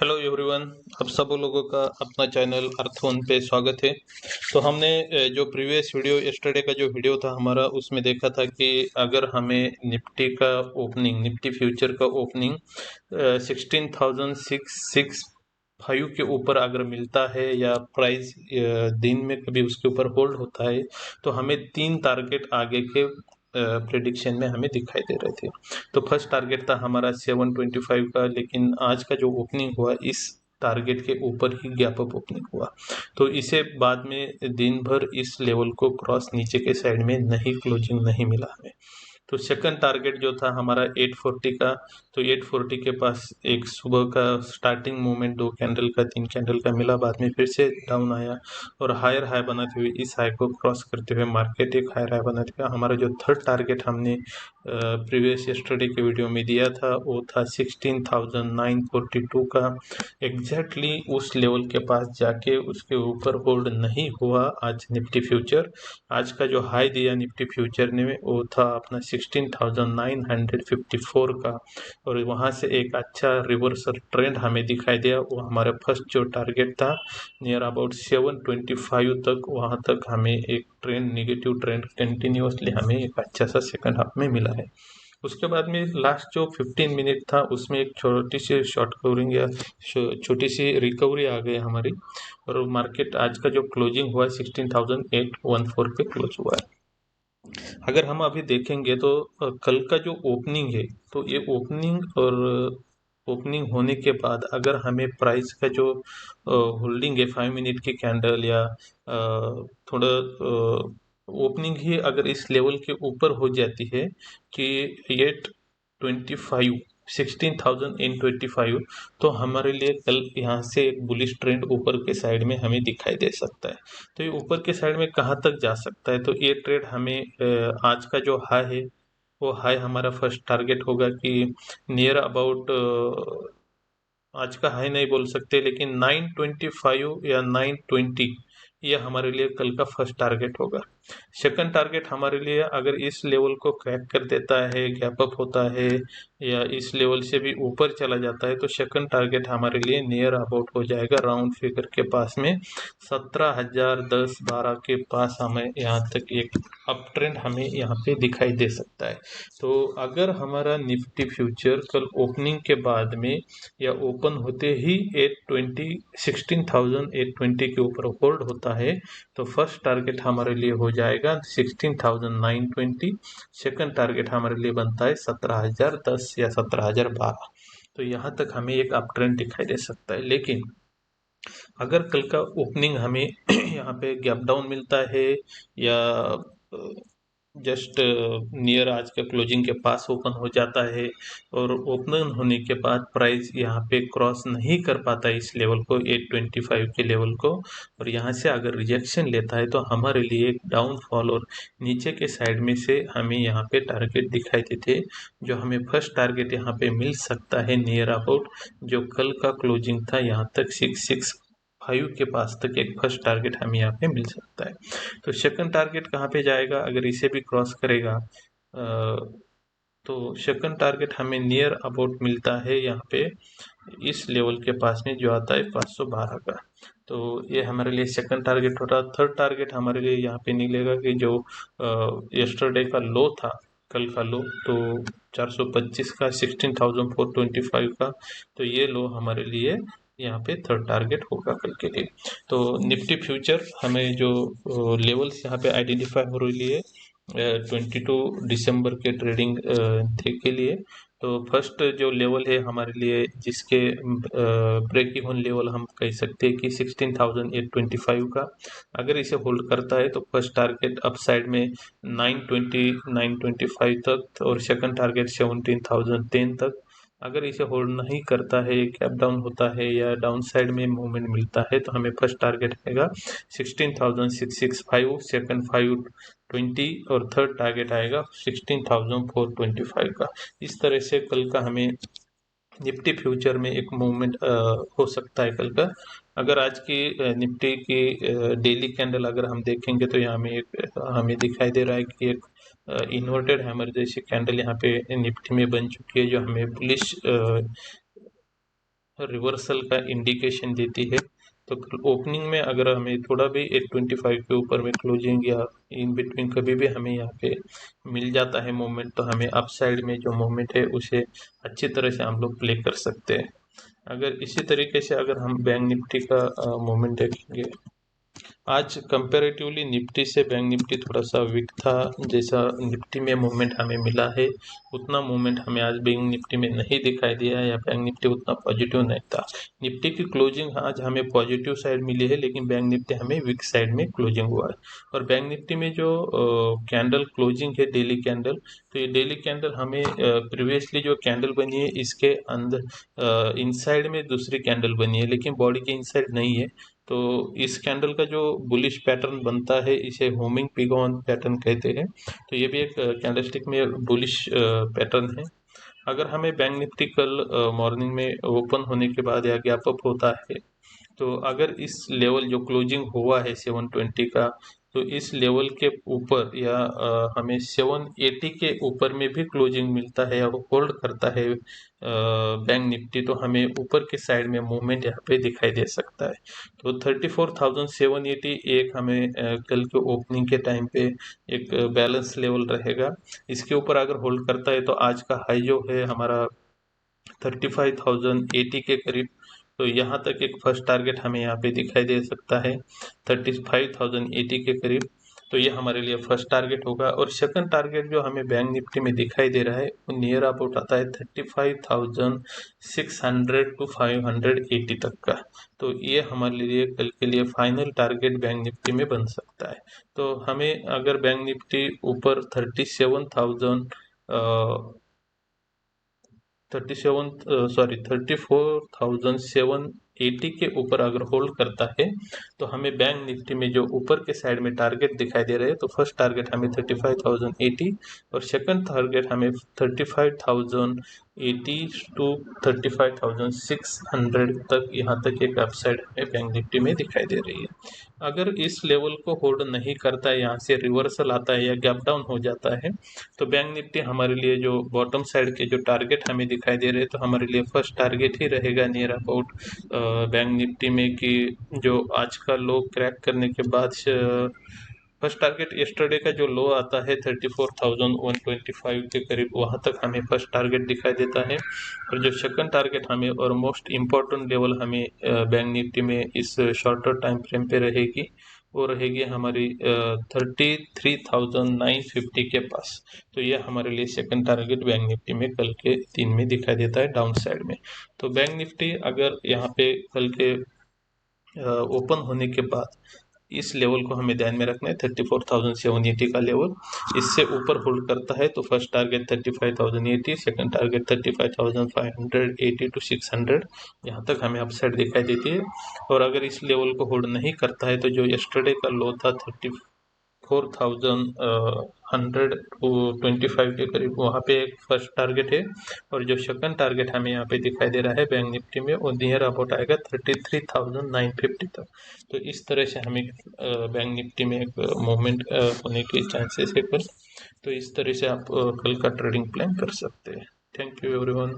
Hello everyone. आप सब लोगों का अपना चैनल अर्थ1 पे स्वागत है। तो हमने जो प्रीवियस वीडियो यस्टरडे का जो वीडियो था हमारा, उसमें देखा था कि अगर हमें निफ्टी का ओपनिंग, निफ्टी फ्यूचर का ओपनिंग 16,665 के ऊपर अगर मिलता है या प्राइस दिन में कभी उसके ऊपर होल्ड होता है तो हमें 3 टारगेट आगे के प्रेडिक्शन में हमें दिखाई दे रहे थे। तो फर्स्ट टारगेट था हमारा 725 का, लेकिन आज का जो ओपनिंग हुआ इस टारगेट के ऊपर ही गैप अप ओपनिंग हुआ। तो इसे बाद में दिन भर इस लेवल को क्रॉस नीचे के साइड में नहीं, क्लोजिंग नहीं मिला हमें। तो सेकंड टारगेट जो था हमारा 840 का, तो 840 के पास एक सुबह का स्टार्टिंग मूवमेंट 2 कैंडल का, 3 कैंडल का मिला, बाद में फिर से डाउन आया और हायर हाई बनाते हुए इस हाई को क्रॉस करते हुए मार्केट एक हायर हाई बनाते हुए हमारा जो थर्ड टारगेट हमने प्रीवियस यस्टरडे के वीडियो में दिया था वो था 16,942 का। एग्जैक्टली उस लेवल के पास जाके उसके ऊपर होल्ड नहीं हुआ आज निफ्टी फ्यूचर। आज का जो हाई दिया निफ्टी फ्यूचर ने वो था अपना 16,954 का, और वहाँ से एक अच्छा रिवर्सल ट्रेंड हमें दिखाई दिया। वो हमारा फर्स्ट जो टारगेट था नियर अबाउट 725 तक, वहाँ तक हमें एक ट्रेंड, नेगेटिव ट्रेंड कंटिन्यूसली हमें एक अच्छा सा सेकंड हाफ में मिला है। उसके बाद में लास्ट जो 15 मिनट था उसमें एक छोटी सी शॉर्ट कवरिंग या छोटी सी रिकवरी आ गई हमारी, और मार्केट आज का जो क्लोजिंग हुआ है 16,814 पे क्लोज हुआ है। अगर हम अभी देखेंगे तो कल का जो ओपनिंग है, तो ये ओपनिंग और ओपनिंग होने के बाद अगर हमें प्राइस का जो होल्डिंग है 5 मिनट की कैंडल या थोड़ा ओपनिंग ही अगर इस लेवल के ऊपर हो जाती है कि 825, 16,825, तो हमारे लिए कल यहाँ से एक बुलिश ट्रेंड ऊपर के साइड में हमें दिखाई दे सकता है। तो ये ऊपर के साइड में कहाँ तक जा सकता है, तो ये ट्रेड हमें आज का जो हाई है वो हाई हमारा फर्स्ट टारगेट होगा कि नियर अबाउट, आज का हाई नहीं बोल सकते लेकिन 925 या 920, ये हमारे लिए कल का फर्स्ट टारगेट होगा। सेकंड टारगेट हमारे लिए अगर इस लेवल को क्रैक कर देता है, गैप अप होता है या इस लेवल से भी ऊपर चला जाता है, तो सेकंड टारगेट हमारे लिए नियर अबाउट हो जाएगा राउंड फिगर के पास में 17,010-12 के पास। हमें यहाँ तक एक अप ट्रेंड हमें यहाँ पे दिखाई दे सकता है। तो अगर हमारा निफ्टी फ्यूचर कल ओपनिंग के बाद में या ओपन होते ही 16,820 के ऊपर होल्ड होता है, तो फर्स्ट टारगेट हमारे लिए हो जाएगा 16,920। सेकंड टारगेट हमारे लिए बनता है 17,010 या 17,012। तो यहाँ तक हमें एक अप ट्रेंड दिखाई दे सकता है। लेकिन अगर कल का ओपनिंग हमें यहाँ पे गैप डाउन मिलता है या जस्ट नियर आज का क्लोजिंग के पास ओपन हो जाता है और ओपन होने के बाद प्राइस यहाँ पे क्रॉस नहीं कर पाता इस लेवल को, 825 के लेवल को, और यहाँ से अगर रिजेक्शन लेता है तो हमारे लिए एक डाउनफॉल और नीचे के साइड में से हमें यहाँ पे टारगेट दिखाई देते, जो हमें फर्स्ट टारगेट यहाँ पे मिल सकता है नियर अबाउट जो कल का क्लोजिंग था यहाँ तक 665 के पास तक एक फर्स्ट टारगेट हमें यहाँ पे मिल सकता है। तो सेकंड टारगेट कहाँ पे जाएगा अगर इसे भी क्रॉस करेगा, तो सेकंड टारगेट हमें नियर अबाउट मिलता है यहाँ पे इस लेवल के पास में जो आता है 512 का। तो ये हमारे लिए सेकंड टारगेट होता। थर्ड टारगेट हमारे लिए यहाँ पे निकलेगा कि जो यस्टरडे का लो था, कल का लो, तो 425 का, 16,425 का, तो ये लो हमारे लिए यहाँ पे थर्ड टारगेट होगा कल के लिए। तो निफ्टी फ्यूचर हमें जो लेवल्स यहाँ पे आइडेंटिफाई हो रही है 22 दिसंबर के ट्रेडिंग डे के लिए, तो फर्स्ट जो लेवल है हमारे लिए जिसके ब्रेक इवन लेवल हम कह सकते हैं कि 16,825 का, अगर इसे होल्ड करता है तो फर्स्ट टारगेट अप साइड में 920, 925 तक, और सेकंड टारगेट 17,010 तक। अगर इसे होल्ड नहीं करता है, कैप डाउन होता है या डाउन साइड में मूवमेंट मिलता है, तो हमें फर्स्ट टारगेट आएगा 16,665, सेकंड 520, और थर्ड टारगेट आएगा 16,425 का। इस तरह से कल का हमें निफ्टी फ्यूचर में एक मूवमेंट हो सकता है कल का। अगर आज की निफ्टी की डेली कैंडल अगर हम देखेंगे तो यहाँ में एक हमें दिखाई दे रहा है कि एक इन्वर्टेड हैमर जैसी कैंडल यहाँ पे निफ्टी में बन चुकी है, जो हमें बुलिश रिवर्सल का इंडिकेशन देती है। तो ओपनिंग में अगर हमें थोड़ा भी 825 के ऊपर में क्लोजिंग या इन बिटवीन कभी भी हमें यहाँ पे मिल जाता है मूवमेंट, तो हमें अप साइड में जो मूवमेंट है उसे अच्छी तरह से हम लोग प्ले कर सकते हैं। अगर इसी तरीके से अगर हम बैंक निफ्टी का मूवमेंट देखेंगे, आज कंपैरेटिवली निफ्टी से बैंक निफ्टी थोड़ा सा वीक था। जैसा निफ्टी में मूवमेंट हमें मिला है उतना मूवमेंट हमें आज बैंक निफ्टी में नहीं दिखाई दिया है, या बैंक निफ्टी उतना पॉजिटिव नहीं था। निफ्टी की क्लोजिंग आज हमें पॉजिटिव साइड मिली है, लेकिन बैंक निफ्टी हमें वीक साइड में क्लोजिंग हुआ है। और बैंक निफ्टी में जो कैंडल क्लोजिंग है डेली कैंडल, तो ये डेली कैंडल हमें प्रीवियसली जो कैंडल बनी है इसके अंदर इनसाइड में दूसरी कैंडल बनी है, लेकिन बॉडी के इनसाइड नहीं है। तो इस कैंडल का जो बुलिश पैटर्न बनता है इसे होमिंग पिग ऑन पैटर्न कहते हैं। तो ये भी एक कैंडलस्टिक में बुलिश पैटर्न है। अगर हमें बैंक निफ्टी कल मॉर्निंग में ओपन होने के बाद या गैप अप होता है, तो अगर इस लेवल जो क्लोजिंग हुआ है 720 का, तो इस लेवल के ऊपर या हमें 780 के ऊपर में भी क्लोजिंग मिलता है या वो होल्ड करता है बैंक निफ्टी, तो हमें ऊपर के साइड में मूवमेंट यहाँ पे दिखाई दे सकता है। तो 34,780 एक हमें कल के ओपनिंग के टाइम पे एक बैलेंस लेवल रहेगा। इसके ऊपर अगर होल्ड करता है तो आज का हाई जो है हमारा 35,080 के करीब, तो यहाँ तक एक फर्स्ट टारगेट हमें यहाँ पे दिखाई दे सकता है 35,080 के करीब। तो ये हमारे लिए फर्स्ट टारगेट होगा। और सेकंड टारगेट जो हमें बैंक निफ्टी में दिखाई दे रहा है वो नियर अबाउट आता है 35,600 टू 580 तक का। तो ये हमारे लिए कल के लिए फाइनल टारगेट बैंक निफ्टी में बन सकता है। तो हमें अगर बैंक निफ्टी ऊपर 34,780 के ऊपर अगर होल्ड करता है, तो हमें बैंक निफ्टी में जो ऊपर के साइड में टारगेट दिखाई दे रहे हैं, तो फर्स्ट टारगेट हमें 35,080 और सेकंड टारगेट हमें 35,080 टू 35,600 तक, यहाँ तक एक अपसाइड हमें बैंक निफ्टी में दिखाई दे रही है। अगर इस लेवल को होल्ड नहीं करता है, यहाँ से रिवर्सल आता है या गैप डाउन हो जाता है, तो बैंक निफ्टी हमारे लिए जो बॉटम साइड के जो टारगेट हमें दिखाई दे रहे हैं, तो हमारे लिए फर्स्ट टारगेट ही रहेगा नियर अबाउट बैंक निफ्टी में कि जो आज का लो क्रैक करने के बाद फर्स्ट टारगेट यस्टरडे का जो लो आता है 34,125 के करीब, वहाँ तक हमें फर्स्ट टारगेट दिखाई देता है। और जो सेकंड टारगेट हमें और मोस्ट इम्पोर्टेंट लेवल हमें बैंक निफ्टी में इस शॉर्टर टाइम फ्रेम पे रहेगी, वो रहेगी हमारी 33,950 के पास। तो यह हमारे लिए सेकंड टारगेट बैंक निफ्टी में कल के दिन में दिखाई देता है डाउन साइड में। तो बैंक निफ्टी अगर यहाँ पे कल के ओपन होने के बाद इस लेवल को हमें ध्यान में रखना है 34,780 का लेवल, इससे ऊपर होल्ड करता है तो first target 35,080, second target 35,580 to 600, यहाँ तक हमें अपसाइड दिखाई देती है। और अगर इस लेवल को होल्ड नहीं करता है, तो जो यस्टरडे का लो था 34,125 के करीब, वहाँ पे एक फर्स्ट टारगेट है। और जो सेकंड टारगेट हमें यहाँ पे दिखाई दे रहा है बैंक निफ्टी में, वो नियर अबाउट आएगा 33,950 तक। तो इस तरह से हमें बैंक निफ्टी में एक मूवमेंट होने के चांसेस है कल। तो इस तरह से आप कल का ट्रेडिंग प्लान कर सकते हैं। Thank you everyone.